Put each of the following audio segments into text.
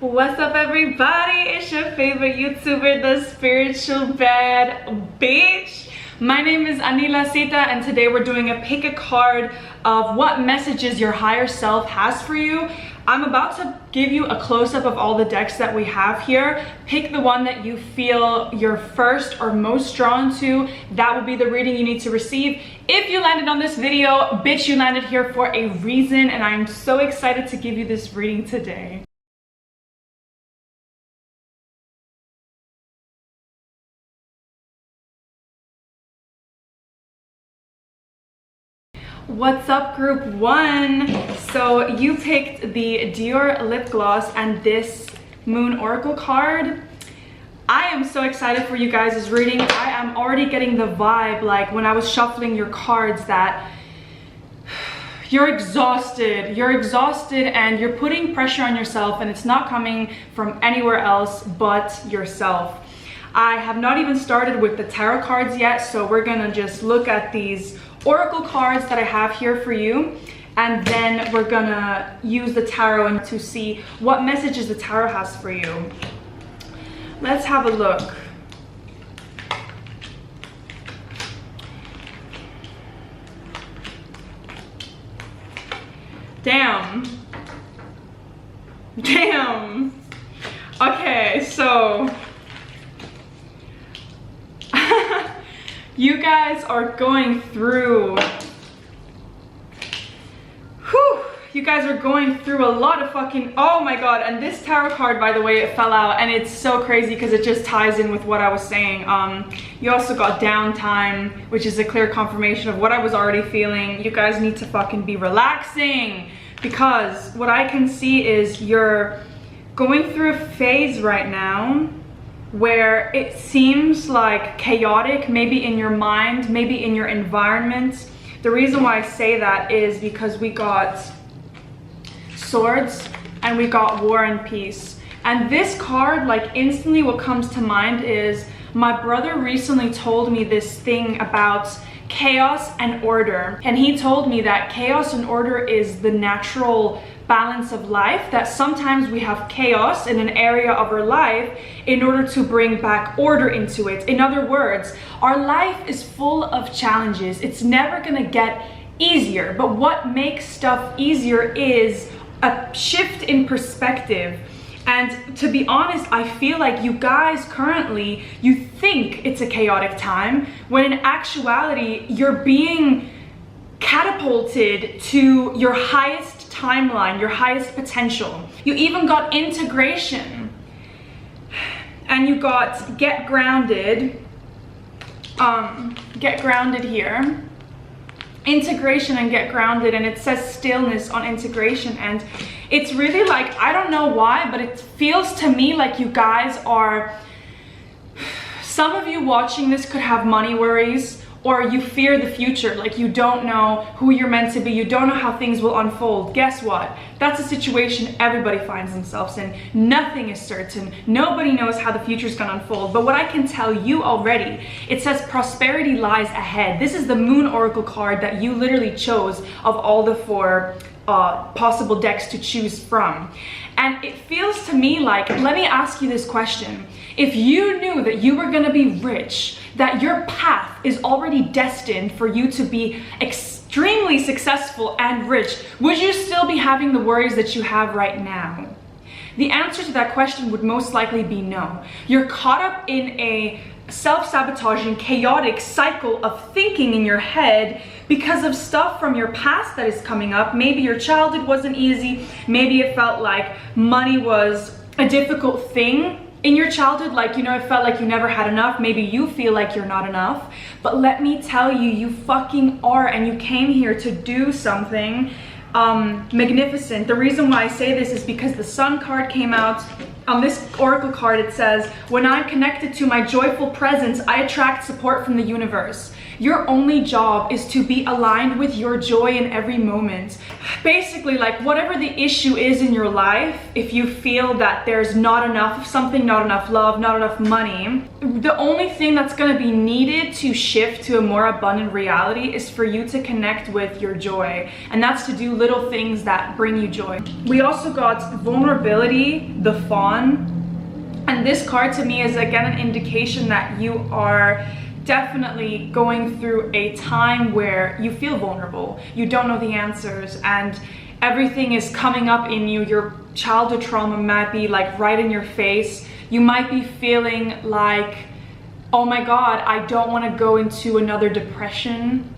What's up, everybody? It's your favorite YouTuber, the spiritual bad bitch. My name is Anila Sita, and today we're doing a pick a card of what messages your higher self has for you. I'm about to give you a close-up of all the decks that we have here. Pick the one that you feel you're first or most drawn to. That will be the reading you need to receive. If you landed on this video, bitch, you landed here for a reason, and I'm so excited to give you this reading today. What's up, group one? So you picked the Dior lip gloss and this moon oracle card. I am so excited for you guys' reading. I am already getting the vibe, like when I was shuffling your cards, that you're exhausted and you're putting pressure on yourself, and it's not coming from anywhere else but yourself. I have not even started with the tarot cards yet, so we're gonna just look at these oracle cards that I have here for you, and then we're gonna use the tarot to see what messages the tarot has for you. Let's have a look. Damn. Okay, so you guys are going through, you guys are going through a lot of fucking, oh my god. And this tarot card, by the way, it fell out, and it's so crazy because it just ties in with what I was saying. You also got downtime, which is a clear confirmation of what I was already feeling. You guys need to fucking be relaxing, because what I can see is you're going through a phase right now where it seems like chaotic, maybe in your mind, maybe in your environment. The reason why I say that is because we got swords and we got war and peace. And this card, like, instantly what comes to mind is my brother recently told me this thing about chaos and order. And he told me that chaos and order is the natural balance of life, that sometimes we have chaos in an area of our life in order to bring back order into it. In other words, our life is full of challenges. It's never gonna get easier, but what makes stuff easier is a shift in perspective. And to be honest, I feel like you guys currently, you think it's a chaotic time, when in actuality, you're being catapulted to your highest timeline, your highest potential. You even got integration, and you got get grounded here, integration and get grounded, and it says stillness on integration. And it's really like, I don't know why, but it feels to me like you guys are, some of you watching this could have money worries, or you fear the future, like you don't know who you're meant to be, you don't know how things will unfold. Guess what? That's a situation everybody finds themselves in. Nothing is certain. Nobody knows how the future is gonna unfold. But what I can tell you already, it says prosperity lies ahead. This is the moon oracle card that you literally chose of all the four possible decks to choose from. And it feels to me like, let me ask you this question. If you knew that you were gonna be rich, that your path is already destined for you to be extremely successful and rich, would you still be having the worries that you have right now? The answer to that question would most likely be no. You're caught up in a self-sabotaging, chaotic cycle of thinking in your head because of stuff from your past that is coming up. Maybe your childhood wasn't easy. Maybe it felt like money was a difficult thing in your childhood, like, you know, it felt like you never had enough. Maybe you feel like you're not enough. But let me tell you, you fucking are, and you came here to do something magnificent. The reason why I say this is because the Sun card came out. On this oracle card, it says, when I'm connected to my joyful presence, I attract support from the universe. Your only job is to be aligned with your joy in every moment. Basically, like whatever the issue is in your life, if you feel that there's not enough of something, not enough love, not enough money, the only thing that's going to be needed to shift to a more abundant reality is for you to connect with your joy. And that's to do little things that bring you joy. We also got vulnerability, the fawn. And this card to me is again an indication that you are definitely going through a time where you feel vulnerable. You don't know the answers and everything is coming up in you. Your childhood trauma might be like right in your face. You might be feeling like, oh my God, I don't want to go into another depression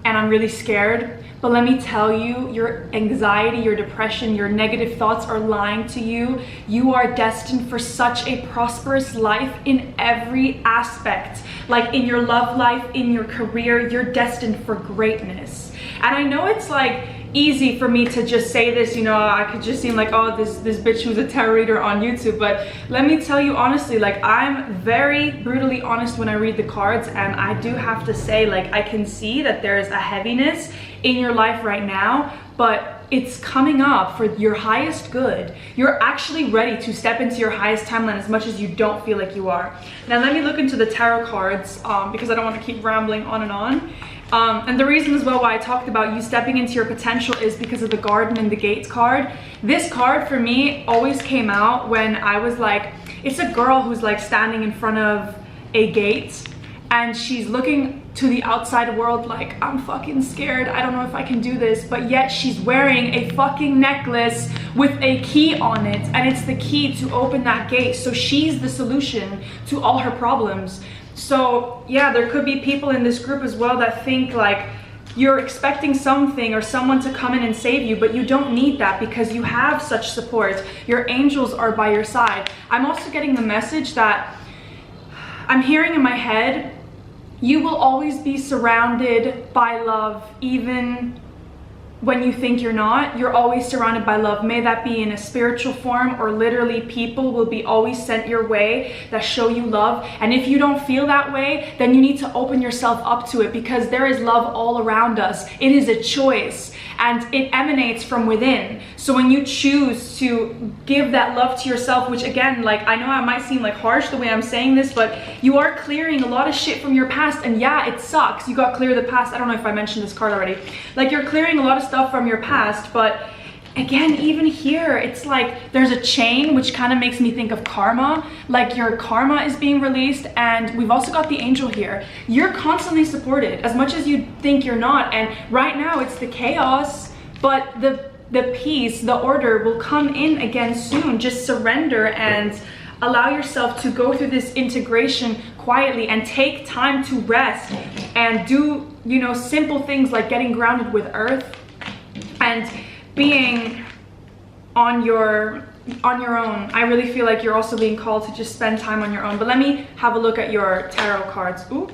and I'm really scared. But let me tell you, your anxiety, your depression, your negative thoughts are lying to you. You are destined for such a prosperous life in every aspect. Like in your love life, in your career, you're destined for greatness. And I know it's like easy for me to just say this, you know, I could just seem like, oh, this bitch who's a tarot reader on YouTube. But let me tell you honestly, like I'm very brutally honest when I read the cards, and I do have to say, like, I can see that there's a heaviness in your life right now, but it's coming up for your highest good. You're actually ready to step into your highest timeline as much as you don't feel like you are. Now let me look into the tarot cards because I don't want to keep rambling on and on. And the reason as well why I talked about you stepping into your potential is because of the Garden and the Gates card. This card for me always came out when I was like, it's a girl who's like standing in front of a gate and she's looking to the outside world like, I'm fucking scared, I don't know if I can do this, but yet she's wearing a fucking necklace with a key on it, and it's the key to open that gate. So she's the solution to all her problems. So yeah, there could be people in this group as well that think like you're expecting something or someone to come in and save you, but you don't need that because you have such support. Your angels are by your side. I'm also getting the message that I'm hearing in my head, you will always be surrounded by love, even when you think you're not. You're always surrounded by love. May that be in a spiritual form or literally people will be always sent your way that show you love. And if you don't feel that way, then you need to open yourself up to it because there is love all around us. It is a choice and it emanates from within. So when you choose to give that love to yourself, which again, like I know I might seem like harsh the way I'm saying this, but you are clearing a lot of shit from your past. And yeah, it sucks. You got clear the past. I don't know if I mentioned this card already. Like you're clearing a lot of stuff from your past, but again, even here, it's like there's a chain, which kind of makes me think of karma. Like your karma is being released, and we've also got the angel here. You're constantly supported as much as you think you're not. And right now it's the chaos, but the peace, the order will come in again soon. Just surrender and allow yourself to go through this integration quietly and take time to rest and do, you know, simple things like getting grounded with earth and being on your own. I really feel like you're also being called to just spend time on your own. But let me have a look at your tarot cards. Ooh.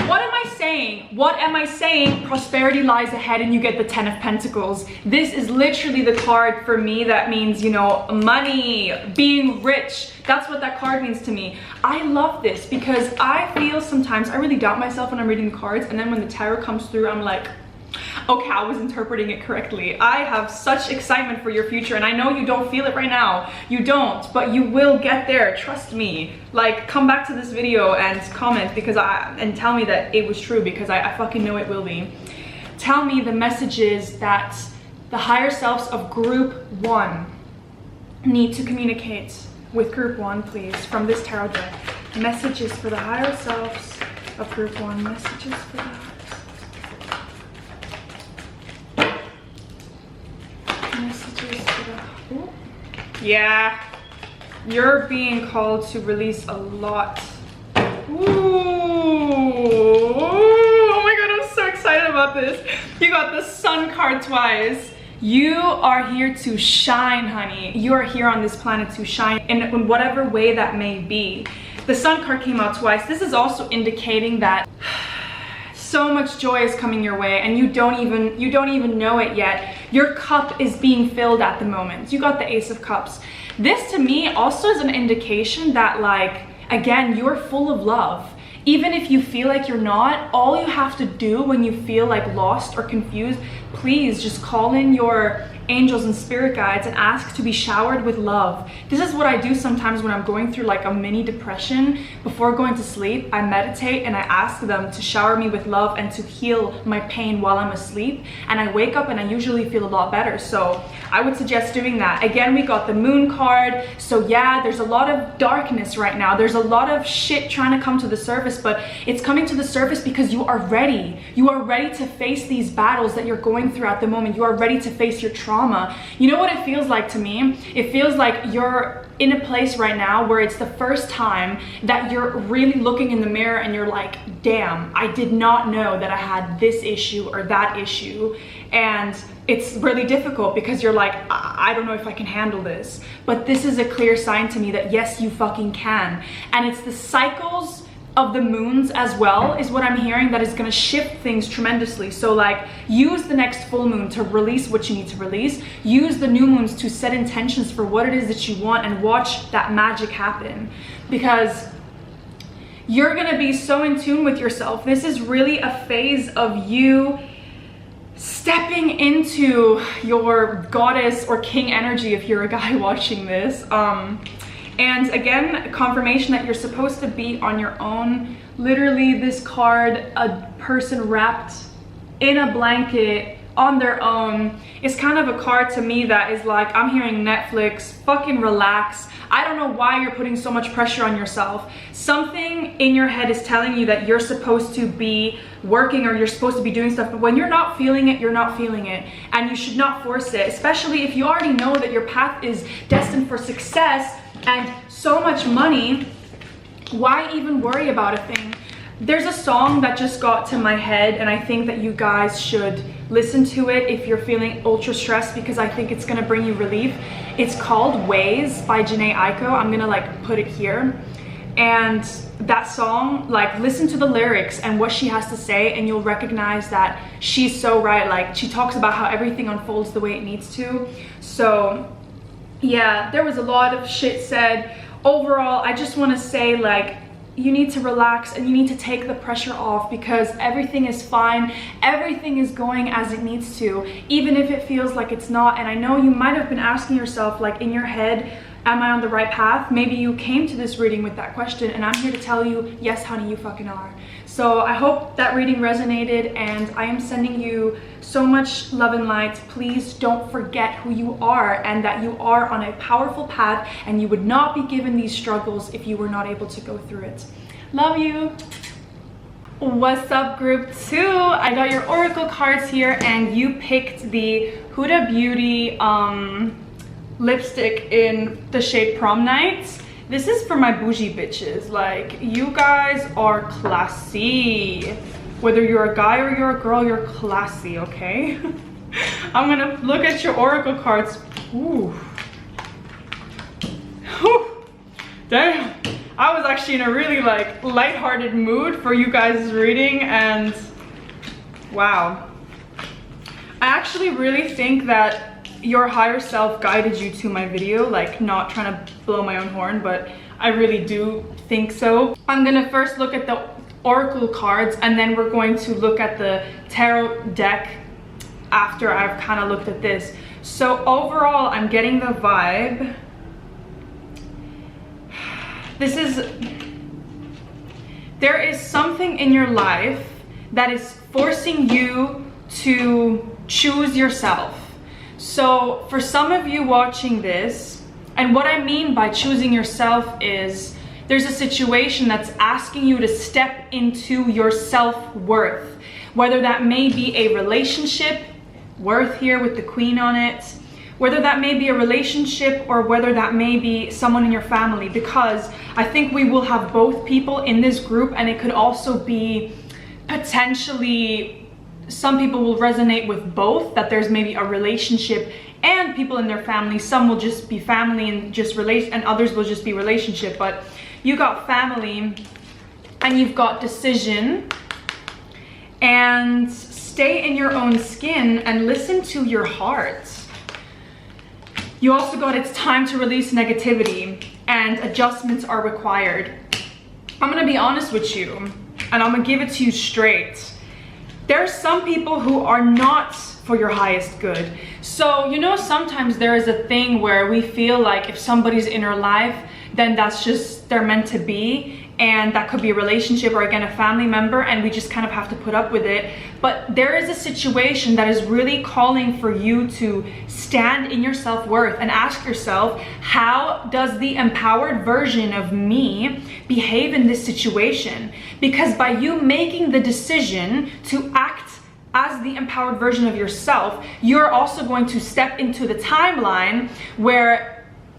What am I saying? What am I saying? Prosperity lies ahead and you get the 10 of Pentacles. This is literally the card for me that means, you know, money, being rich. That's what that card means to me. I love this because I feel sometimes I really doubt myself when I'm reading cards, and then when the tarot comes through, I'm like, okay, I was interpreting it correctly. I have such excitement for your future, and I know you don't feel it right now. You don't, but you will get there, trust me. Like, come back to this video and comment because and tell me that it was true, because I fucking know it will be. Tell me the messages that the higher selves of group 1 need to communicate with group 1, please, from this tarot deck. Messages for the higher selves of group 1. Messages for the higher selves. Messages for the... Ooh. Yeah, you're being called to release a lot. Ooh. Oh my god, I'm so excited about this. You got the Sun card twice. You are here to shine, honey. You are here on this planet to shine in whatever way that may be. The Sun card came out twice. This is also indicating that so much joy is coming your way and you don't even know it yet. Your cup is being filled at the moment. You got the Ace of Cups. This to me also is an indication that, like, again, you're full of love. even if you feel like you're not, all you have to do when you feel like lost or confused, please just call in your angels and spirit guides and ask to be showered with love. This is what I do sometimes when I'm going through like a mini depression. Before going to sleep, I meditate and I ask them to shower me with love and to heal my pain while I'm asleep, and I wake up and I usually feel a lot better. So I would suggest doing that. Again, we got the moon card. So yeah, there's a lot of darkness right now. There's a lot of shit trying to come to the surface, but it's coming to the surface because you are ready. You are ready to face these battles that you're going through at the moment. You are ready to face your trauma. You know what it feels like to me? It feels like you're in a place right now where it's the first time that you're really looking in the mirror and you're like, damn, I did not know that I had this issue or that issue. And it's really difficult because you're like, I don't know if I can handle this. But this is a clear sign to me that yes, you fucking can. And it's the cycles of the moons as well is what I'm hearing that is going to shift things tremendously. So like, use the next full moon to release what you need to release. Use the new moons to set intentions for what it is that you want and watch that magic happen, because you're going to be so in tune with yourself. This is really a phase of you stepping into your goddess or king energy if you're a guy watching this. And again, confirmation that you're supposed to be on your own. Literally, this card, a person wrapped in a blanket on their own, is kind of a card to me that is like, I'm hearing Netflix, fucking relax. I don't know why you're putting so much pressure on yourself. Something in your head is telling you that you're supposed to be working or you're supposed to be doing stuff, but when you're not feeling it, you're not feeling it. And you should not force it, especially if you already know that your path is destined for success and so much money. Why even worry about a thing? There's a song that just got to my head, and I think that you guys should listen to it if you're feeling ultra stressed, because I think it's gonna bring you relief. It's called Ways by Jhené Aiko. I'm gonna like put it here. And that song, like, listen to the lyrics and what she has to say, and you'll recognize that she's so right. Like, she talks about how everything unfolds the way it needs to. So yeah, there was a lot of shit said. Overall, I just want to say, like, you need to relax and you need to take the pressure off, because everything is fine. Everything is going as it needs to, even if it feels like it's not. And I know you might have been asking yourself, like, in your head, am I on the right path? Maybe you came to this reading with that question, and I'm here to tell you, yes, honey, you fucking are. So I hope that reading resonated, and I am sending you so much love and light. Please don't forget who you are and that you are on a powerful path, and you would not be given these struggles if you were not able to go through it. Love you. What's up, group 2? I got your oracle cards here, and you picked the Huda Beauty lipstick in the shade Prom Night. This is for my bougie bitches. Like, you guys are classy. Whether you're a guy or you're a girl, you're classy, okay? I'm gonna look at your oracle cards. Ooh. Whew. Damn. I was actually in a really like lighthearted mood for you guys' reading, and wow. I actually really think that your higher self guided you to my video, like, not trying to blow my own horn, but I really do think so. I'm gonna first look at the oracle cards, and then we're going to look at the tarot deck after I've kind of looked at this. So overall, I'm getting the vibe. There is something in your life that is forcing you to choose yourself. So for some of you watching this, and what I mean by choosing yourself is there's a situation that's asking you to step into your self-worth, whether that may be a relationship, worth here with the queen on it, whether that may be a relationship or whether that may be someone in your family, because I think we will have both people in this group, and it could also be potentially some people will resonate with both, that there's maybe a relationship and people in their family. Some will just be family and just relation, and others will just be relationship. But you got family and you've got decision, and stay in your own skin and listen to your heart. You also got it's time to release negativity and adjustments are required. I'm gonna be honest with you, and I'm gonna give it to you straight. There's some people who are not for your highest good. So, you know, sometimes there is a thing where we feel like if somebody's in our life, then that's just, they're meant to be. And that could be a relationship or again, a family member, and we just kind of have to put up with it. But there is a situation that is really calling for you to stand in your self-worth and ask yourself, how does the empowered version of me behave in this situation? Because by you making the decision to act as the empowered version of yourself, you're also going to step into the timeline where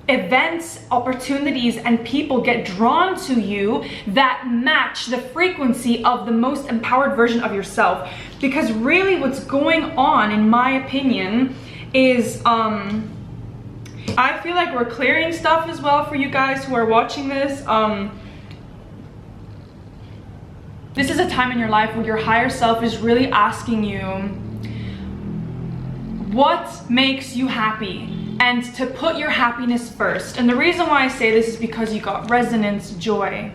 events, opportunities, and people get drawn to you that match the frequency of the most empowered version of yourself. Because really what's going on, in my opinion, is I feel like we're clearing stuff as well for you guys who are watching this. This is a time in your life where your higher self is really asking you what makes you happy, and to put your happiness first. And the reason why I say this is because you got resonance, joy.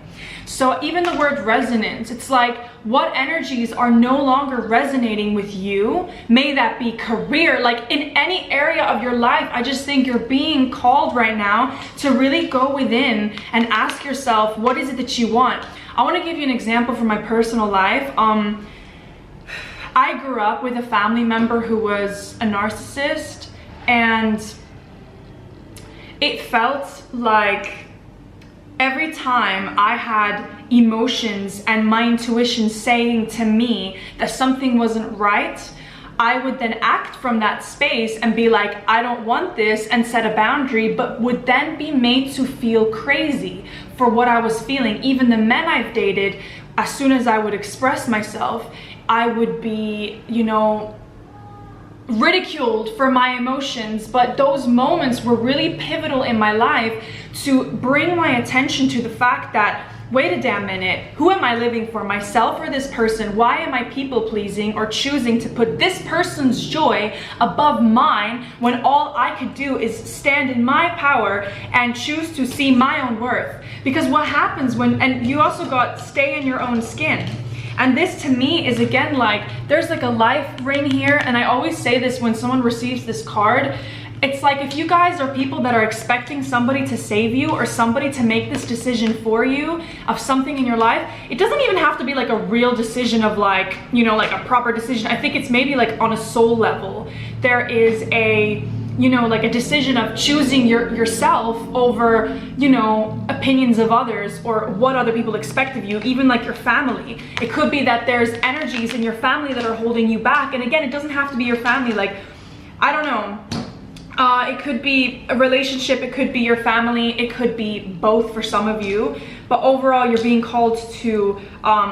So even the word resonance, it's like, what energies are no longer resonating with you? May that be career, like in any area of your life. I just think you're being called right now to really go within and ask yourself, what is it that you want? I want to give you an example from my personal life. I grew up with a family member who was a narcissist, and it felt like every time I had emotions and my intuition saying to me that something wasn't right, I would then act from that space and be like, I don't want this, and set a boundary, but would then be made to feel crazy for what I was feeling. Even the men I've dated, as soon as I would express myself, I would be, you know, ridiculed for my emotions. But those moments were really pivotal in my life to bring my attention to the fact that, wait a damn minute, who am I living for, myself or this person? Why am I people pleasing or choosing to put this person's joy above mine when all I could do is stand in my power and choose to see my own worth? Because what happens when, and you also got stay in your own skin. And this to me is again like, there's like a life ring here, and I always say this when someone receives this card. It's like, if you guys are people that are expecting somebody to save you or somebody to make this decision for you of something in your life, it doesn't even have to be like a real decision of like, you know, like a proper decision. I think it's maybe like on a soul level. There is a, you know, like a decision of choosing yourself over, you know, opinions of others or what other people expect of you, even like your family. It could be that there's energies in your family that are holding you back. And again, it doesn't have to be your family. Like, I don't know. It could be a relationship, it could be your family, it could be both for some of you. But overall, you're being called to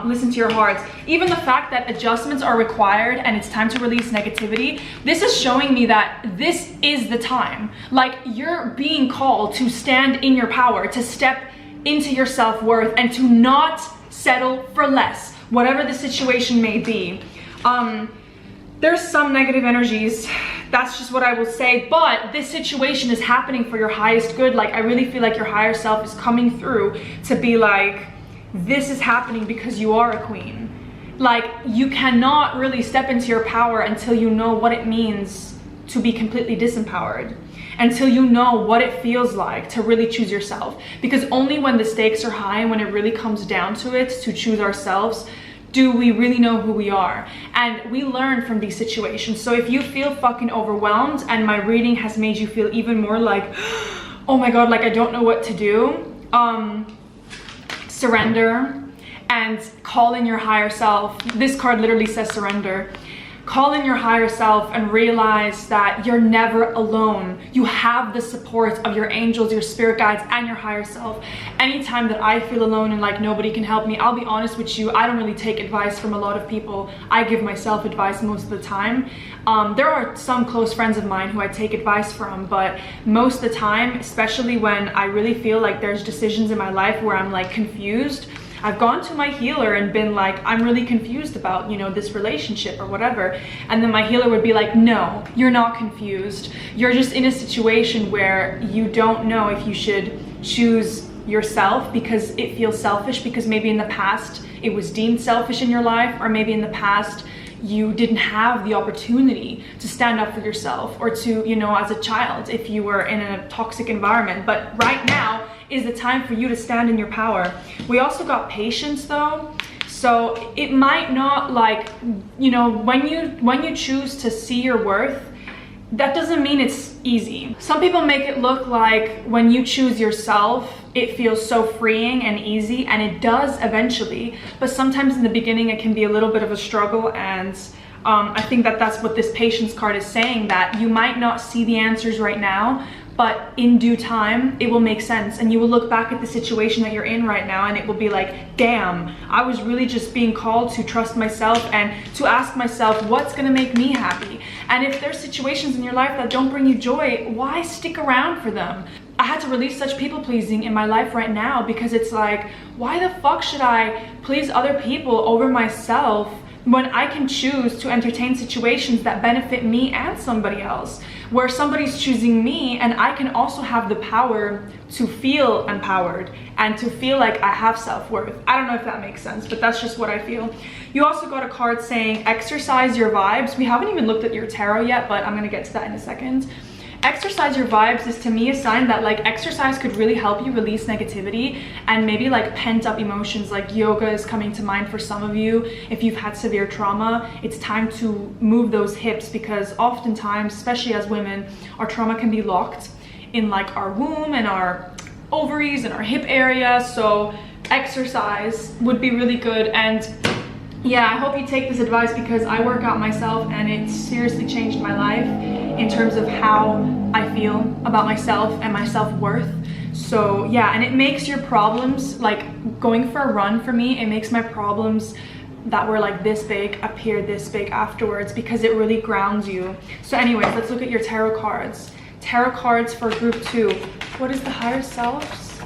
listen to your hearts. Even the fact that adjustments are required and it's time to release negativity, this is showing me that this is the time. Like, you're being called to stand in your power, to step into your self-worth, and to not settle for less, whatever the situation may be. There's some negative energies, that's just what I will say, but this situation is happening for your highest good. Like, I really feel like your higher self is coming through to be like, this is happening because you are a queen. Like, you cannot really step into your power until you know what it means to be completely disempowered, until you know what it feels like to really choose yourself. Because only when the stakes are high and when it really comes down to it, to choose ourselves, do we really know who we are. And we learn from these situations. So if you feel fucking overwhelmed and my reading has made you feel even more like, oh my god, like I don't know what to do, surrender and call in your higher self. This card literally says surrender. Call in your higher self and realize that you're never alone. You have the support of your angels, your spirit guides, and your higher self. Anytime that I feel alone and like nobody can help me, I'll be honest with you, I don't really take advice from a lot of people. I give myself advice most of the time. There are some close friends of mine who I take advice from, but most of the time, especially when I really feel like there's decisions in my life where I'm like confused, I've gone to my healer and been like, I'm really confused about, you know, this relationship or whatever. And then my healer would be like, no, you're not confused. You're just in a situation where you don't know if you should choose yourself because it feels selfish, because maybe in the past it was deemed selfish in your life, or maybe in the past you didn't have the opportunity to stand up for yourself, or to, you know, as a child, if you were in a toxic environment. But right now is the time for you to stand in your power. We also got patience though. So it might not, like, you know, when you choose to see your worth, that doesn't mean it's easy. Some people make it look like when you choose yourself, it feels so freeing and easy, and it does eventually. But sometimes in the beginning, it can be a little bit of a struggle, and I think that that's what this patience card is saying, that you might not see the answers right now, but in due time, it will make sense, and you will look back at the situation that you're in right now, and it will be like, damn, I was really just being called to trust myself and to ask myself, what's gonna make me happy? And if there's situations in your life that don't bring you joy, why stick around for them? I had to release such people pleasing in my life right now, because it's like, why the fuck should I please other people over myself when I can choose to entertain situations that benefit me and somebody else, where somebody's choosing me and I can also have the power to feel empowered and to feel like I have self-worth. I don't know if that makes sense, but that's just what I feel. You also got a card saying exercise your vibes. We haven't even looked at your tarot yet, but I'm gonna get to that in a second. Exercise your vibes is to me a sign that, like, exercise could really help you release negativity and maybe like pent up emotions. Like yoga is coming to mind for some of you. If you've had severe trauma, it's time to move those hips, because oftentimes, especially as women, our trauma can be locked in like our womb and our ovaries and our hip area. So exercise would be really good. And yeah, I hope you take this advice, because I work out myself and it seriously changed my life in terms of how I feel about myself and my self-worth. So yeah, and it makes your problems, like going for a run for me, it makes my problems that were like this big appear this big afterwards, because it really grounds you. So anyways, let's look at your tarot cards. Tarot cards for group 2. What is the higher selves?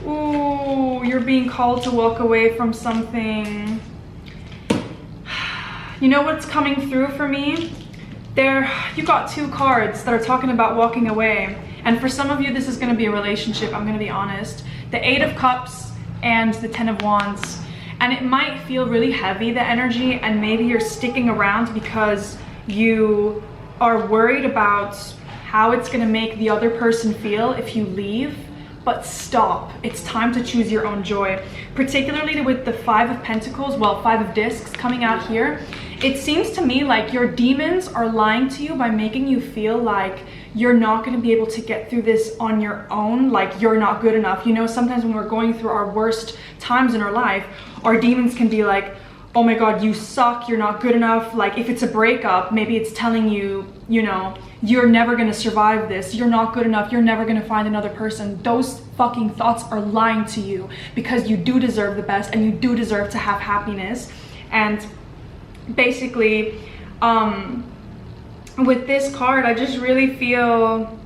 Ooh, you're being called to walk away from something. You know what's coming through for me? You got 2 cards that are talking about walking away. And for some of you, this is going to be a relationship, I'm going to be honest. The 8 of Cups and the 10 of Wands. And it might feel really heavy, the energy, and maybe you're sticking around because you are worried about how it's going to make the other person feel if you leave. But stop. It's time to choose your own joy. Particularly with the 5 of Pentacles, well, 5 of Discs coming out here. It seems to me like your demons are lying to you by making you feel like you're not going to be able to get through this on your own, like you're not good enough. You know, sometimes when we're going through our worst times in our life, our demons can be like, oh my God, you suck, you're not good enough. Like if it's a breakup, maybe it's telling you, you know, you're never gonna survive this, you're not good enough, you're never gonna find another person. Those fucking thoughts are lying to you, because you do deserve the best and you do deserve to have happiness. And basically, with this card, I just really feel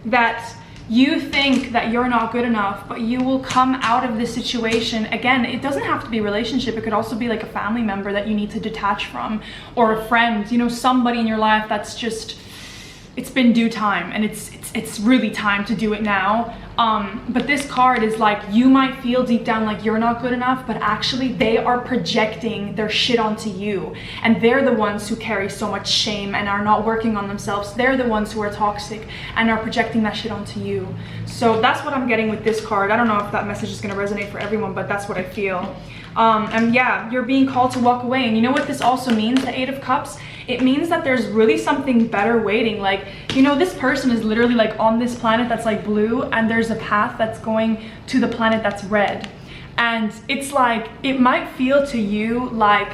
that you think that you're not good enough, but you will come out of this situation. Again, it doesn't have to be a relationship. It could also be like a family member that you need to detach from, or a friend, you know, somebody in your life that's just, it's been due time, and it's really time to do it now. But this card is like, you might feel deep down like you're not good enough, but actually they are projecting their shit onto you, and they're the ones who carry so much shame and are not working on themselves. They're the ones who are toxic and are projecting that shit onto you. So that's what I'm getting with this card. I don't know if that message is going to resonate for everyone, but that's what I feel. And yeah, you're being called to walk away. And you know what this also means, the 8 of Cups? It means that there's really something better waiting. Like, you know, this person is literally like on this planet that's like blue, and there's a path that's going to the planet that's red. And it's like, it might feel to you like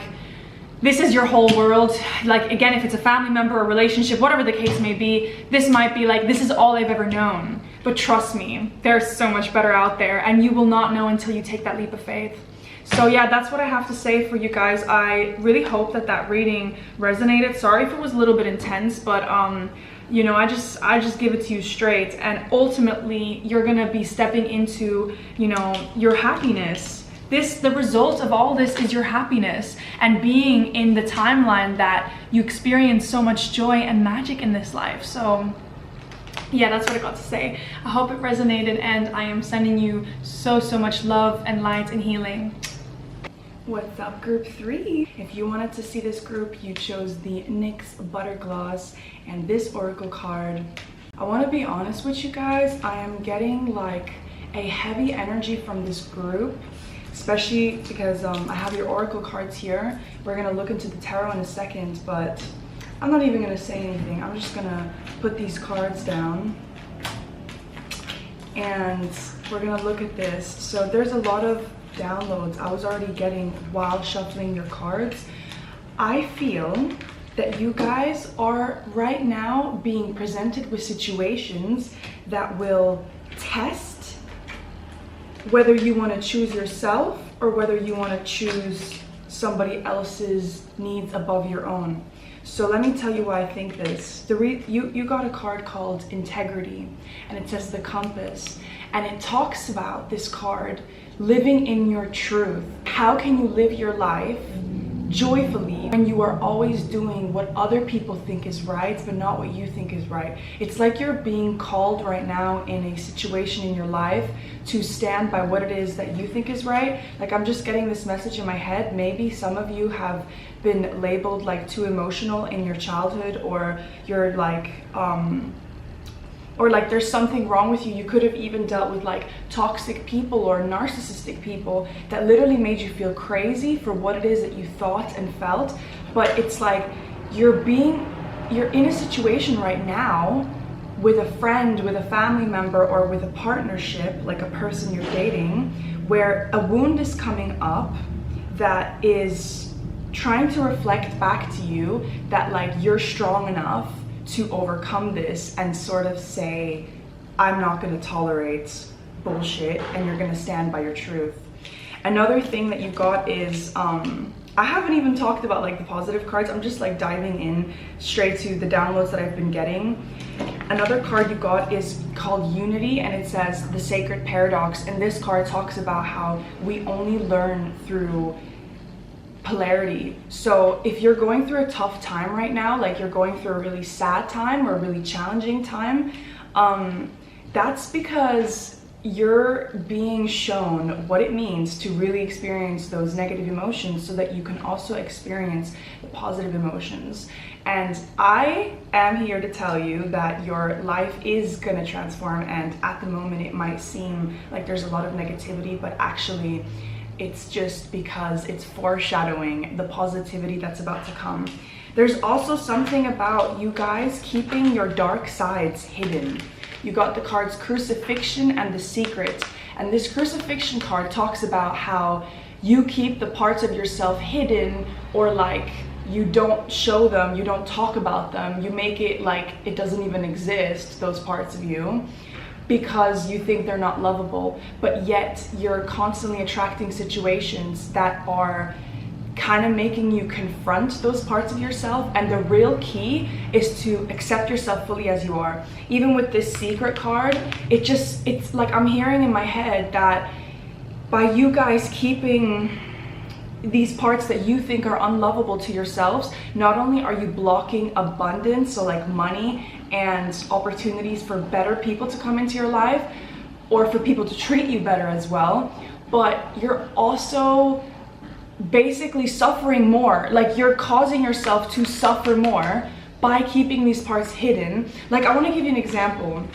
this is your whole world. Like, again, if it's a family member or relationship, whatever the case may be, this might be like, this is all I've ever known. But trust me, there's so much better out there, and you will not know until you take that leap of faith. So yeah, that's what I have to say for you guys. I really hope that that reading resonated. Sorry if it was a little bit intense, but you know, I just give it to you straight. And ultimately, you're gonna be stepping into, you know, your happiness. The result of all this is your happiness, and being in the timeline that you experience so much joy and magic in this life. So yeah, that's what I got to say. I hope it resonated, and I am sending you so much love and light and healing. What's up, group 3? If you wanted to see this group, you chose the NYX Butter Gloss and this oracle card. I want to be honest with you guys, I am getting like a heavy energy from this group, especially because I have your oracle cards here. We're going to look into the tarot in a second, but I'm not even going to say anything. I'm just going to put these cards down and we're going to look at this. So there's a lot of downloads I was already getting while shuffling your cards. I feel that you guys are right now being presented with situations that will test whether you want to choose yourself or whether you want to choose somebody else's needs above your own. So let me tell you why I think this. You got a card called Integrity, and it says the Compass, and it talks about this card living in your truth. How can you live your life joyfully when you are always doing what other people think is right but not what you think is right? It's like you're being called right now in a situation in your life to stand by what it is that you think is right. Like, I'm just getting this message in my head. Maybe some of you have been labeled like too emotional in your childhood, or you're like or like there's something wrong with you. You could have even dealt with like toxic people or narcissistic people that literally made you feel crazy for what it is that you thought and felt. But it's like you're in a situation right now with a friend, with a family member, or with a partnership, like a person you're dating, where a wound is coming up that is trying to reflect back to you that like you're strong enough to overcome this and sort of say, I'm not going to tolerate bullshit, and you're going to stand by your truth. Another thing that you got is I haven't even talked about like the positive cards. I'm just like diving in straight to the downloads that I've been getting. Another card you got is called Unity, and it says the Sacred Paradox, and this card talks about how we only learn through polarity. So if you're going through a tough time right now, like you're going through a really sad time or a really challenging time, that's because you're being shown what it means to really experience those negative emotions so that you can also experience the positive emotions. And I am here to tell you that your life is going to transform, and at the moment it might seem like there's a lot of negativity, but actually it's just because it's foreshadowing the positivity that's about to come. There's also something about you guys keeping your dark sides hidden. You got the cards Crucifixion and the Secret, and this Crucifixion card talks about how you keep the parts of yourself hidden, or like you don't show them, you don't talk about them, you make it like it doesn't even exist, those parts of you, because you think they're not lovable. But yet you're constantly attracting situations that are kind of making you confront those parts of yourself, and the real key is to accept yourself fully as you are. Even with this Secret card, it's like I'm hearing in my head that by you guys keeping these parts that you think are unlovable to yourselves, not only are you blocking abundance, so like money and opportunities for better people to come into your life, or for people to treat you better as well, but you're also basically suffering more. Like you're causing yourself to suffer more by keeping these parts hidden. Like I want to give you an example.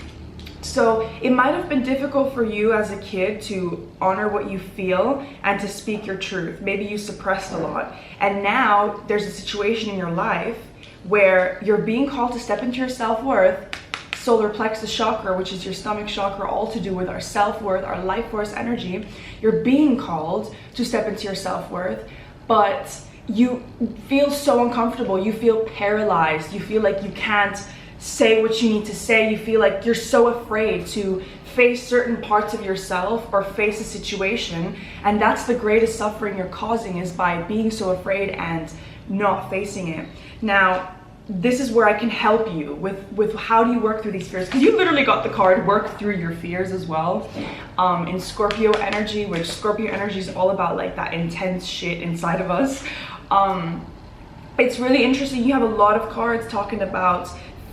So it might have been difficult for you as a kid to honor what you feel and to speak your truth. Maybe you suppressed a lot, and now there's a situation in your life where you're being called to step into your self-worth, solar plexus chakra, which is your stomach chakra, all to do with our self-worth, our life force energy. You're being called to step into your self-worth, but you feel so uncomfortable, you feel paralyzed, you feel like you can't say what you need to say, you feel like you're so afraid to face certain parts of yourself or face a situation, and that's the greatest suffering you're causing, is by being so afraid and not facing it. Now, this is where I can help you with how do you work through these fears, because you literally got the card work through your fears as well, in Scorpio energy, which Scorpio energy is all about like that intense shit inside of us. It's really interesting. You have a lot of cards talking about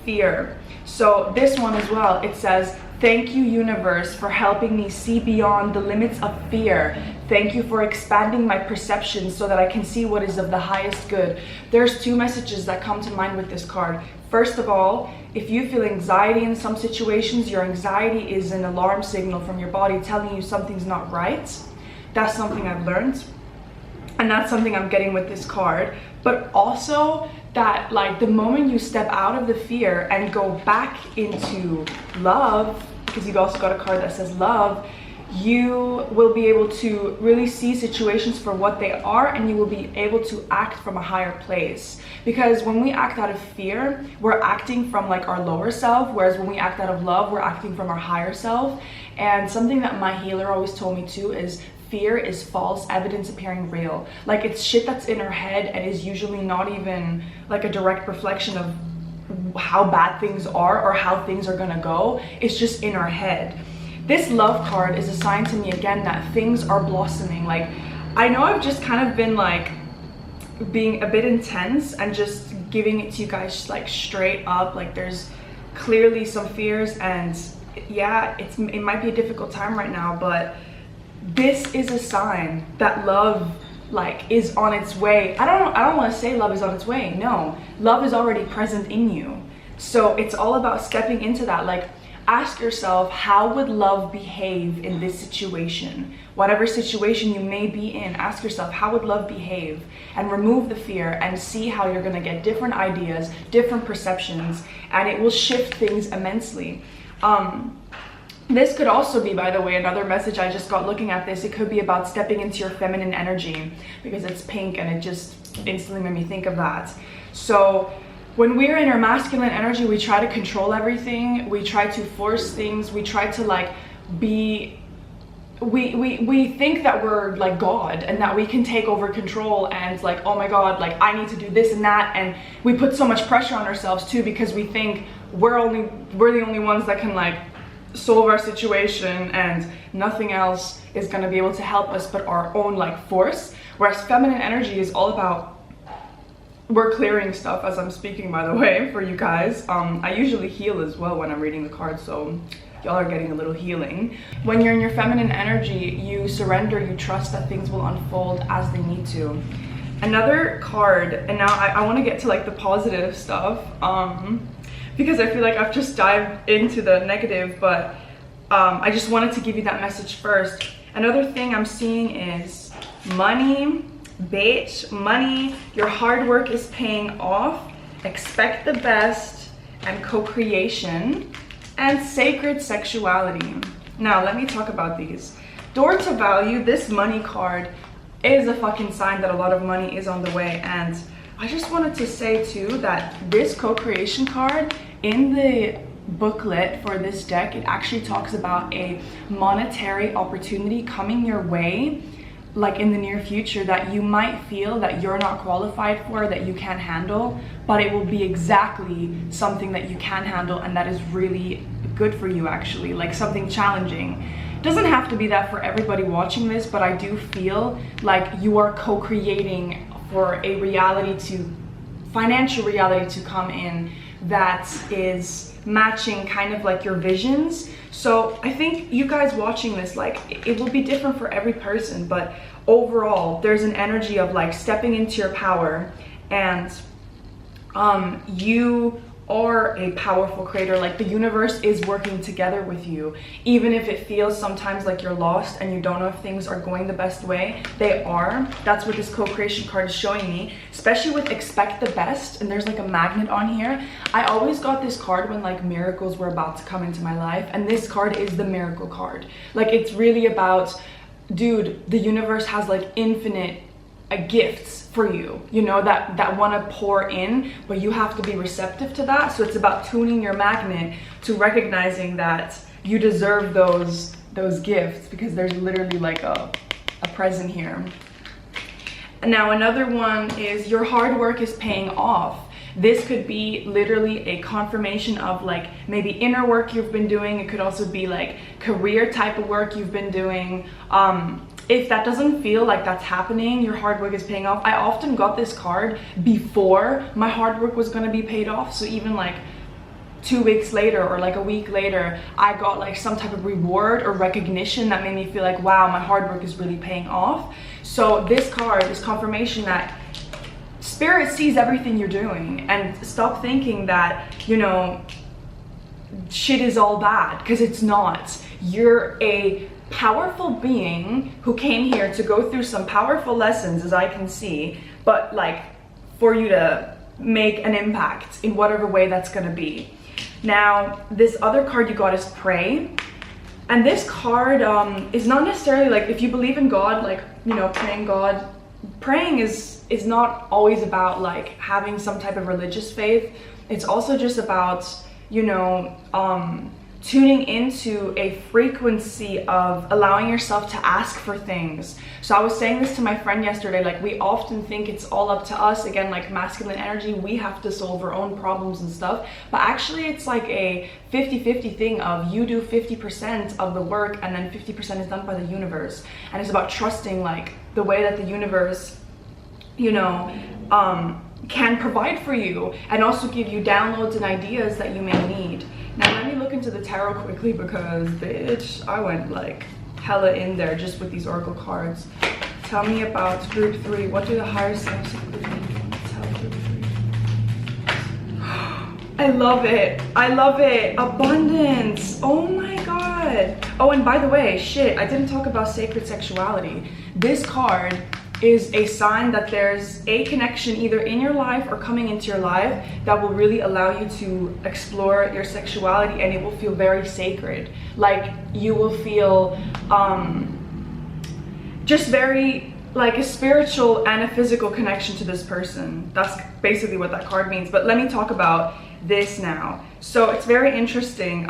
fear. So this one as well, it says, thank you, universe, for helping me see beyond the limits of fear. Thank you for expanding my perception so that I can see what is of the highest good. There's two messages that come to mind with this card. First of all, if you feel anxiety in some situations, your anxiety is an alarm signal from your body telling you something's not right. That's something I've learned. And that's something I'm getting with this card. But also that, like, the moment you step out of the fear and go back into love, because you've also got a card that says love, you will be able to really see situations for what they are, and you will be able to act from a higher place. Because when we act out of fear, we're acting from like our lower self, whereas when we act out of love, we're acting from our higher self. And something that my healer always told me too is fear is false evidence appearing real. Like, it's shit that's in our head and is usually not even like a direct reflection of how bad things are or how things are gonna go. It's just in our head. This love card is a sign to me again that things are blossoming. Like, I know I've just kind of been like being a bit intense and just giving it to you guys like straight up. Like, there's clearly some fears, and yeah, it might be a difficult time right now, but this is a sign that love like is on its way. I don't want to say love is on its way. No, love is already present in you. So it's all about stepping into that. Like, ask yourself, how would love behave in this situation? Whatever situation you may be in, ask yourself, how would love behave? And remove the fear and see how you're going to get different ideas, different perceptions, and it will shift things immensely. This could also be, by the way, another message I just got looking at this. It could be about stepping into your feminine energy, because it's pink and it just instantly made me think of that. So when we're in our masculine energy, we try to control everything. We try to force things. We try to like be, we think that we're like God and that we can take over control and like, oh my God, like I need to do this and that. And we put so much pressure on ourselves too, because we think we're the only ones that can like solve our situation, and nothing else is going to be able to help us but our own like force. Whereas feminine energy is all about, we're clearing stuff as I'm speaking, by the way, for you guys. I usually heal as well when I'm reading the cards, so y'all are getting a little healing. When you're in your feminine energy, you surrender, you trust that things will unfold as they need to. Another card, and now I want to get to like the positive stuff, because I feel like I've just dived into the negative, but I just wanted to give you that message first. Another thing I'm seeing is money, bitch, money. Your hard work is paying off. Expect the best, and co-creation, and sacred sexuality. Now, let me talk about these. Door to value, this money card is a fucking sign that a lot of money is on the way. And I just wanted to say too that this co-creation card in the booklet for this deck, it actually talks about a monetary opportunity coming your way, like in the near future, that you might feel that you're not qualified for, that you can't handle, but it will be exactly something that you can handle, and that is really good for you, actually, like something challenging. It doesn't have to be that for everybody watching this, but I do feel like you are co-creating for a financial reality to come in that is matching kind of like your visions. So I think you guys watching this, like, it will be different for every person, but overall there's an energy of like stepping into your power, and you are a powerful creator. Like, the universe is working together with you, even if it feels sometimes like you're lost and you don't know if things are going the best way. They are. That's what this co-creation card is showing me, especially with expect the best. And there's like a magnet on here. I always got this card when like miracles were about to come into my life, and this card is the miracle card. Like, it's really about, dude, the universe has like infinite gifts for you, you know, that want to pour in, but you have to be receptive to that. So it's about tuning your magnet to recognizing that you deserve those gifts, because there's literally like a present here. And now another one is your hard work is paying off. This could be literally a confirmation of like maybe inner work you've been doing. It could also be like career type of work you've been doing. If that doesn't feel like that's happening, your hard work is paying off. I often got this card before my hard work was going to be paid off. So even like 2 weeks later or like a week later, I got like some type of reward or recognition that made me feel like, wow, my hard work is really paying off. So this card is confirmation that Spirit sees everything you're doing, and stop thinking that, you know, shit is all bad, because it's not. You're a powerful being who came here to go through some powerful lessons, as I can see, but like for you to make an impact in whatever way that's going to be. Now, this other card you got is Pray. And this card is not necessarily like, if you believe in God, like, you know, praying is not always about like having some type of religious faith. It's also just about, you know, tuning into a frequency of allowing yourself to ask for things. So I was saying this to my friend yesterday, like, we often think it's all up to us, again, like masculine energy, we have to solve our own problems and stuff, but actually it's like a 50-50 thing of you do 50% of the work and then 50% is done by the universe. And it's about trusting like the way that the universe, you know, can provide for you and also give you downloads and ideas that you may need. Now let me look into the tarot quickly, because bitch, I went like hella in there just with these oracle cards. Tell me about group 3. What do the higher selves of group 3 want to tell group 3? I love it. I love it. Abundance. Oh my god. Oh, and by the way, shit, I didn't talk about sacred sexuality. This card is a sign that there's a connection either in your life or coming into your life that will really allow you to explore your sexuality, and it will feel very sacred. Like you will feel just very like a spiritual and a physical connection to this person. That's basically what that card means. But let me talk about this now. So it's very interesting.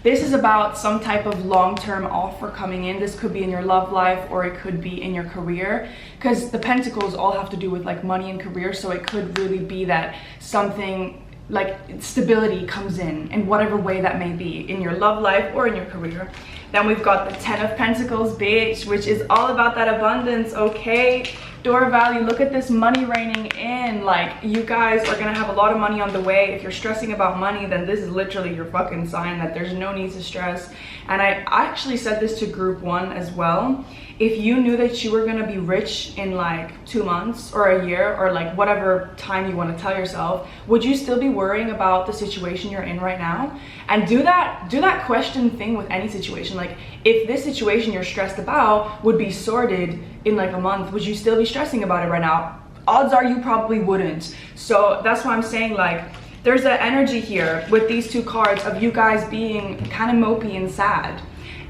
This is about some type of long-term offer coming in. This could be in your love life or it could be in your career, because the pentacles all have to do with like money and career. So it could really be that something like stability comes in whatever way that may be, in your love life or in your career. Then we've got the 10 of Pentacles, bitch, which is all about that abundance, okay? Door Valley, look at this money raining in. Like, you guys are gonna have a lot of money on the way. If you're stressing about money, then this is literally your fucking sign that there's no need to stress. And I actually said this to group 1 as well. If you knew that you were gonna be rich in like 2 months or a year or like whatever time you want to tell yourself, would you still be worrying about the situation you're in right now? And do that question thing with any situation. Like, if this situation you're stressed about would be sorted in like a month, would you still be stressing about it right now? Odds are you probably wouldn't. So that's why I'm saying, like, there's an energy here with these 2 cards of you guys being kind of mopey and sad.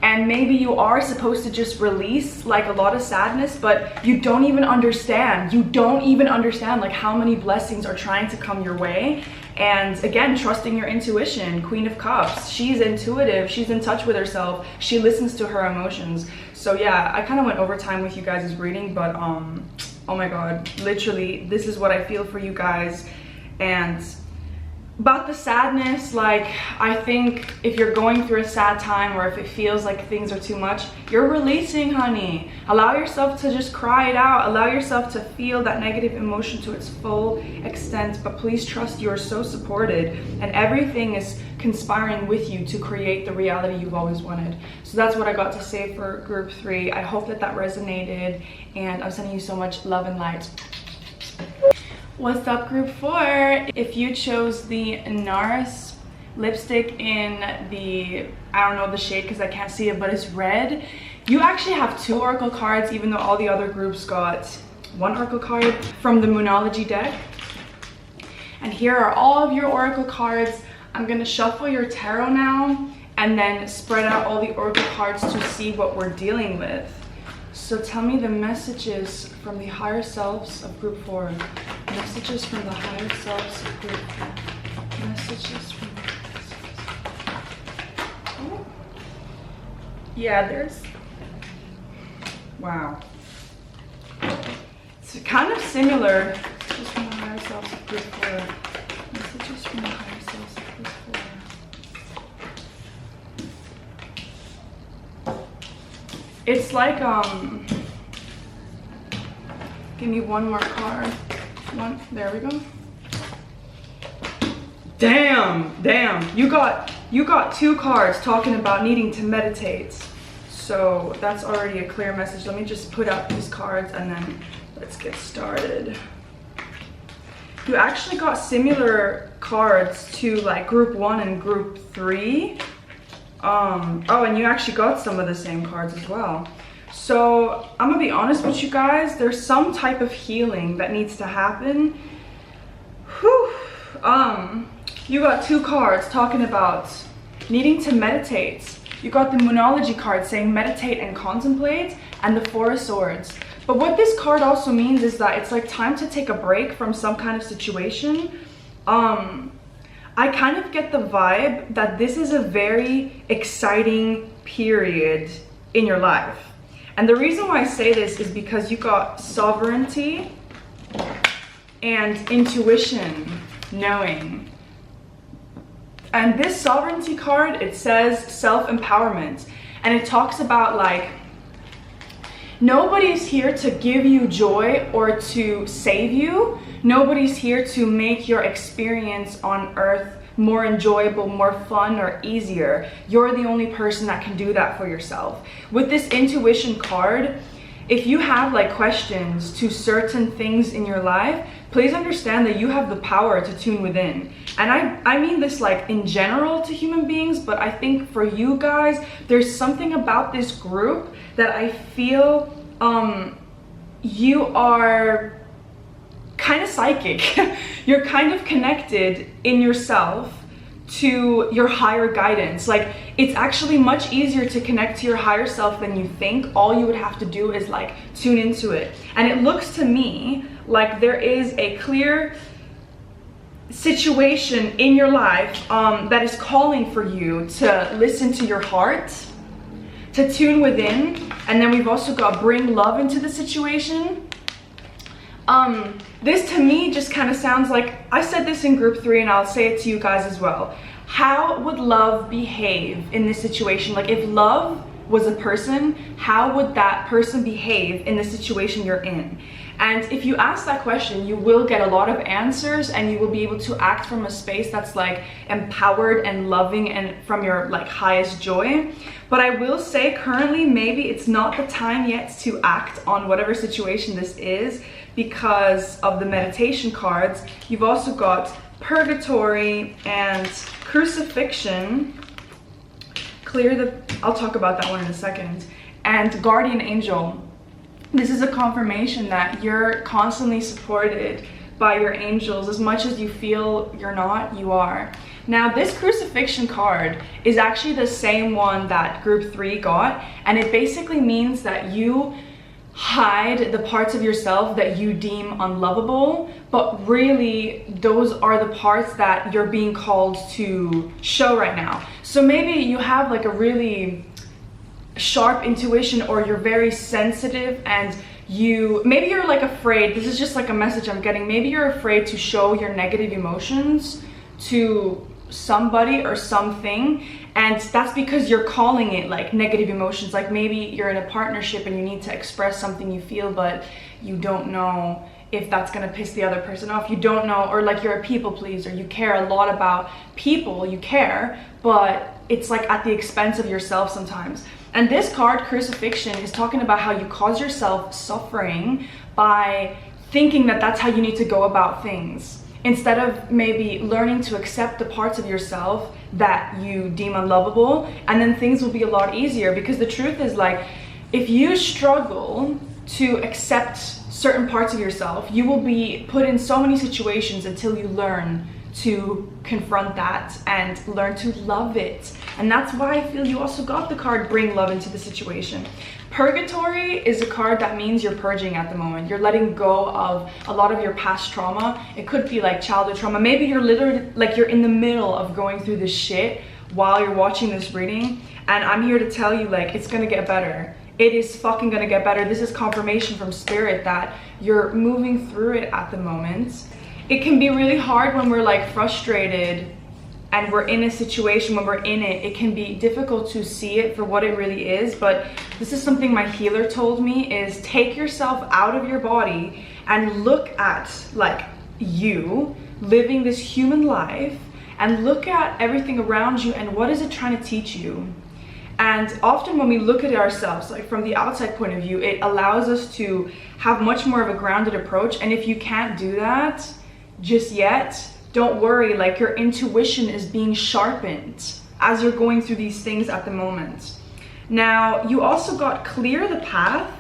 And maybe you are supposed to just release like a lot of sadness, but you don't even understand. You don't even understand like how many blessings are trying to come your way. And again, trusting your intuition. Queen of Cups, she's intuitive, she's in touch with herself, she listens to her emotions. So yeah, I kind of went overtime with you guys' reading, but oh my god, literally this is what I feel for you guys. And about the sadness, like, I think if you're going through a sad time or if it feels like things are too much, you're releasing, honey. Allow yourself to just cry it out. Allow yourself to feel that negative emotion to its full extent. But please trust you're so supported and everything is conspiring with you to create the reality you've always wanted. So that's what I got to say for group 3. I hope that that resonated, and I'm sending you so much love and light. What's up, group 4? If you chose the NARS lipstick in the, I don't know the shade because I can't see it, but it's red, you actually have 2 oracle cards, even though all the other groups got 1 oracle card from the Moonology deck. And here are all of your oracle cards. I'm gonna shuffle your tarot now and then spread out all the oracle cards to see what we're dealing with. So tell me the messages from the higher selves of group 4. Messages from the higher selves of group 4. Messages from the higher selves. Oh. Yeah, there's... Wow. It's kind of similar. Messages from the higher selves of group 4. Messages from the higher selves of group 4. It's like, give me one more card. One, there we go. Damn. You got 2 cards talking about needing to meditate. So that's already a clear message. Let me just put out these cards and then let's get started. You actually got similar cards to like group 1 and group 3. Oh, and you actually got some of the same cards as well. So I'm gonna be honest with you guys, there's some type of healing that needs to happen. Whew. You got 2 cards talking about needing to meditate. You got the Moonology card saying meditate and contemplate, and the 4 of Swords. But what this card also means is that it's like time to take a break from some kind of situation. I kind of get the vibe that this is a very exciting period in your life. And the reason why I say this is because you got sovereignty and intuition, knowing. And this sovereignty card, it says self-empowerment. And it talks about like, nobody's here to give you joy or to save you. Nobody's here to make your experience on earth more enjoyable, more fun, or easier. You're the only person that can do that for yourself. With this intuition card, if you have like questions to certain things in your life, please understand that you have the power to tune within. And I mean this like in general to human beings, but I think for you guys, there's something about this group that I feel you are kind of psychic. You're kind of connected in yourself to your higher guidance. Like, it's actually much easier to connect to your higher self than you think. All you would have to do is like tune into it. And it looks to me like there is a clear situation in your life that is calling for you to listen to your heart, to tune within. And then we've also got bring love into the situation. This to me just kind of sounds like, I said this in group 3 and I'll say it to you guys as well. How would love behave in this situation? Like, if love was a person, how would that person behave in the situation you're in? And if you ask that question, you will get a lot of answers, and you will be able to act from a space that's like empowered and loving and from your like highest joy. But I will say currently, maybe it's not the time yet to act on whatever situation this is because of the meditation cards. You've also got purgatory and crucifixion. I'll talk about that one in a second. And guardian angel. This is a confirmation that you're constantly supported by your angels. As much as you feel you're not, you are. Now, this crucifixion card is actually the same one that group 3 got, and it basically means that you hide the parts of yourself that you deem unlovable, but really those are the parts that you're being called to show right now. So maybe you have like a really sharp intuition, or you're very sensitive, and maybe you're like afraid. This is just like a message I'm getting. Maybe you're afraid to show your negative emotions to somebody or something, and that's because you're calling it like negative emotions. Like, maybe you're in a partnership and you need to express something you feel, but you don't know if that's gonna piss the other person off. You don't know, or like you're a people pleaser. You care a lot about people, you care, but it's like at the expense of yourself sometimes. And this card, crucifixion, is talking about how you cause yourself suffering by thinking that that's how you need to go about things, instead of maybe learning to accept the parts of yourself that you deem unlovable, and then things will be a lot easier. Because the truth is, like, if you struggle to accept certain parts of yourself, you will be put in so many situations until you learn to confront that and learn to love it. And that's why I feel you also got the card bring love into the situation. Purgatory is a card that means you're purging at the moment. You're letting go of a lot of your past trauma. It could be like childhood trauma. Maybe you're literally like you're in the middle of going through this shit while you're watching this reading, and I'm here to tell you, like, it's gonna get better. It is fucking gonna get better. This is confirmation from spirit that you're moving through it at the moment. It can be really hard when we're like frustrated and we're in a situation. When we're in it, it can be difficult to see it for what it really is. But this is something my healer told me, is take yourself out of your body and look at like you living this human life and look at everything around you and what is it trying to teach you. And often when we look at ourselves, like from the outside point of view, it allows us to have much more of a grounded approach. And if you can't do that just yet, don't worry, like your intuition is being sharpened as you're going through these things at the moment. Now, you also got Clear the Path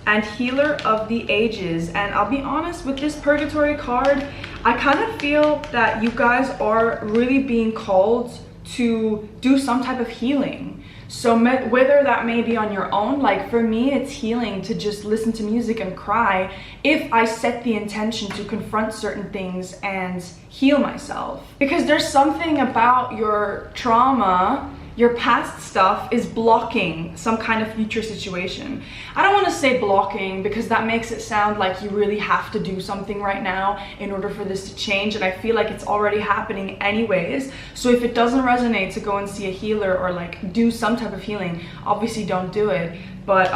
and Healer of the Ages. And I'll be honest, with this Purgatory card, I kind of feel that you guys are really being called to do some type of healing. So whether that may be on your own, like for me, it's healing to just listen to music and cry if I set the intention to confront certain things and heal myself. Because there's something about your trauma, your past stuff is blocking some kind of future situation. I don't want to say blocking because that makes it sound like you really have to do something right now in order for this to change, and I feel like it's already happening anyways. So if it doesn't resonate to go and see a healer or like do some type of healing, obviously don't do it. But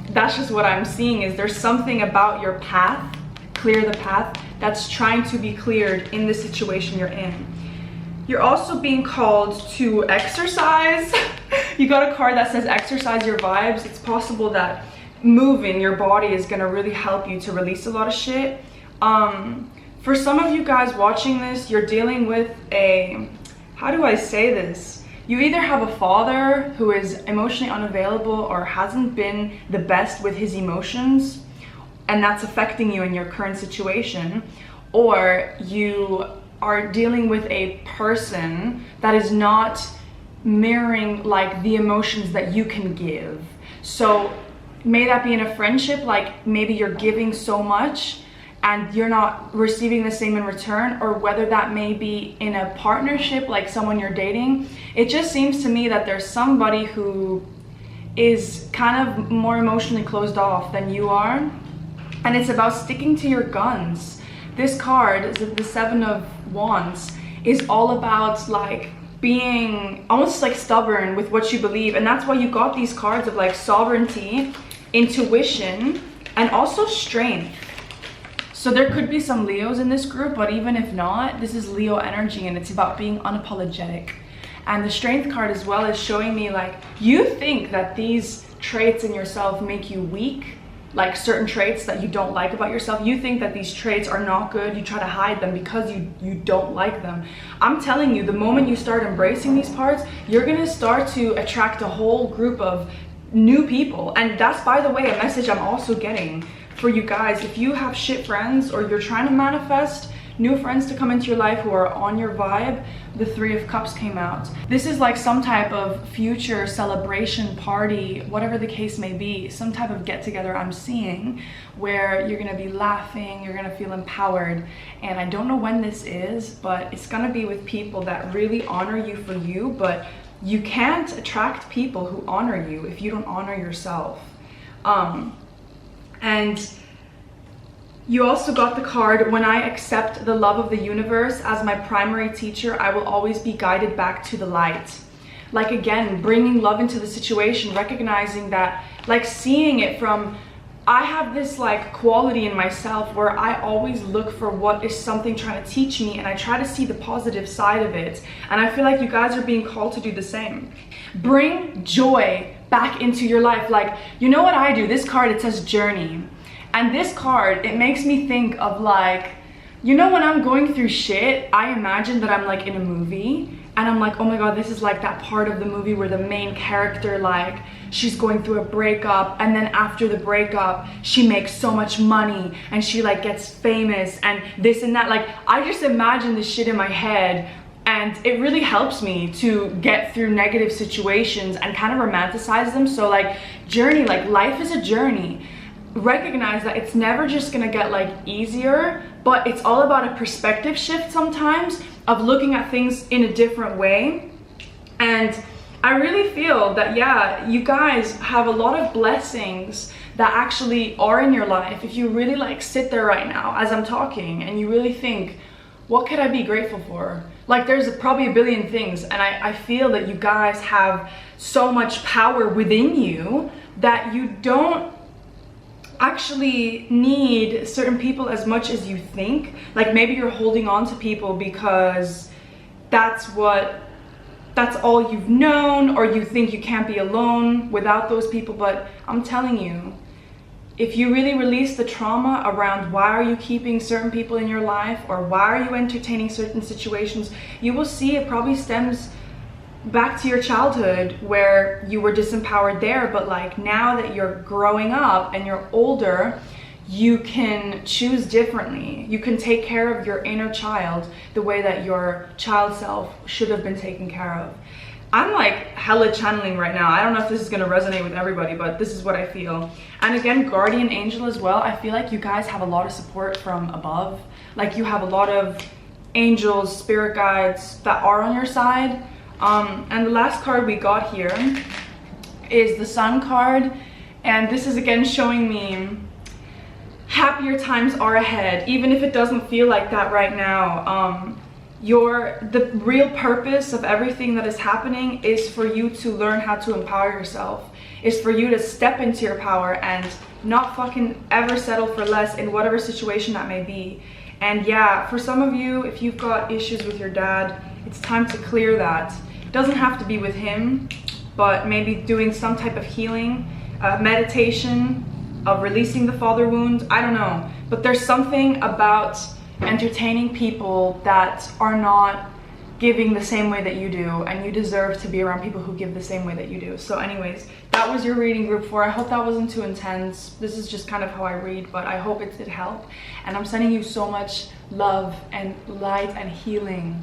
that's just what I'm seeing, is there's something about your path, clear the path, that's trying to be cleared in the situation you're in. You're also being called to exercise. You got a card that says exercise your vibes. It's possible that moving your body is gonna really help you to release a lot of shit. For some of you guys watching this, you're dealing with a, how do I say this? You either have a father who is emotionally unavailable or hasn't been the best with his emotions, and that's affecting you in your current situation, or you are dealing with a person that is not mirroring like the emotions that you can give. So may that be in a friendship, like maybe you're giving so much and you're not receiving the same in return, or whether that may be in a partnership, like someone you're dating. It just seems to me that there's somebody who is kind of more emotionally closed off than you are, and it's about sticking to your guns. This card, the Seven of Wands, is all about like being almost like stubborn with what you believe. And that's why you got these cards of like sovereignty, intuition, and also strength. So there could be some Leos in this group, but even if not, this is Leo energy, and it's about being unapologetic. And the strength card as well is showing me like you think that these traits in yourself make you weak, like certain traits that you don't like about yourself. You think that these traits are not good. You try to hide them because you don't like them. I'm telling you, the moment you start embracing these parts, you're gonna start to attract a whole group of new people. And that's, by the way, a message I'm also getting for you guys. If you have shit friends, or you're trying to manifest new friends to come into your life who are on your vibe, the Three of Cups came out. This is like some type of future celebration party, whatever the case may be, some type of get together I'm seeing where you're gonna be laughing, you're gonna feel empowered. And I don't know when this is, but it's gonna be with people that really honor you for you, but you can't attract people who honor you if you don't honor yourself. And you also got the card, when I accept the love of the universe as my primary teacher, I will always be guided back to the light. Like again, bringing love into the situation, recognizing that, like seeing it from, I have this like quality in myself where I always look for what is something trying to teach me, and I try to see the positive side of it. And I feel like you guys are being called to do the same. Bring joy back into your life. Like, you know what I do? This card, it says journey. And this card, it makes me think of like, you know, when I'm going through shit, I imagine that I'm like in a movie, and I'm like, oh my god, this is like that part of the movie where the main character, like, she's going through a breakup, and then after the breakup, she makes so much money, and she like gets famous, and this and that. Like, I just imagine this shit in my head, and it really helps me to get through negative situations and kind of romanticize them. So like, journey, like life is a journey. Recognize that it's never just gonna get like easier, but it's all about a perspective shift sometimes of looking at things in a different way. And I really feel that, yeah, you guys have a lot of blessings that actually are in your life. If you really like sit there right now as I'm talking and you really think, what could I be grateful for? Like, there's probably a billion things, and I feel that you guys have so much power within you that you don't actually need certain people as much as you think. Like, maybe you're holding on to people because that's all you've known, or you think you can't be alone without those people. But I'm telling you, if you really release the trauma around why are you keeping certain people in your life, or why are you entertaining certain situations, you will see it probably stems back to your childhood where you were disempowered there. But like now that you're growing up and you're older, you can choose differently. You can take care of your inner child the way that your child self should have been taken care of. I'm like hella channeling right now. I don't know if this is going to resonate with everybody, but this is what I feel. And again, guardian angel as well. I feel like you guys have a lot of support from above. Like you have a lot of angels, spirit guides that are on your side. And the last card we got here is the Sun card. And this is again showing me happier times are ahead, even if it doesn't feel like that right now. The real purpose of everything that is happening is for you to learn how to empower yourself, is for you to step into your power and not fucking ever settle for less in whatever situation that may be. And yeah, for some of you, if you've got issues with your dad, it's time to clear that. It doesn't have to be with him, but maybe doing some type of healing, meditation, of releasing the father wound. I don't know, but there's something about entertaining people that are not giving the same way that you do, and you deserve to be around people who give the same way that you do. So anyways, that was your reading, group 4. I hope that wasn't too intense. This is just kind of how I read, but I hope it did help. And I'm sending you so much love and light and healing.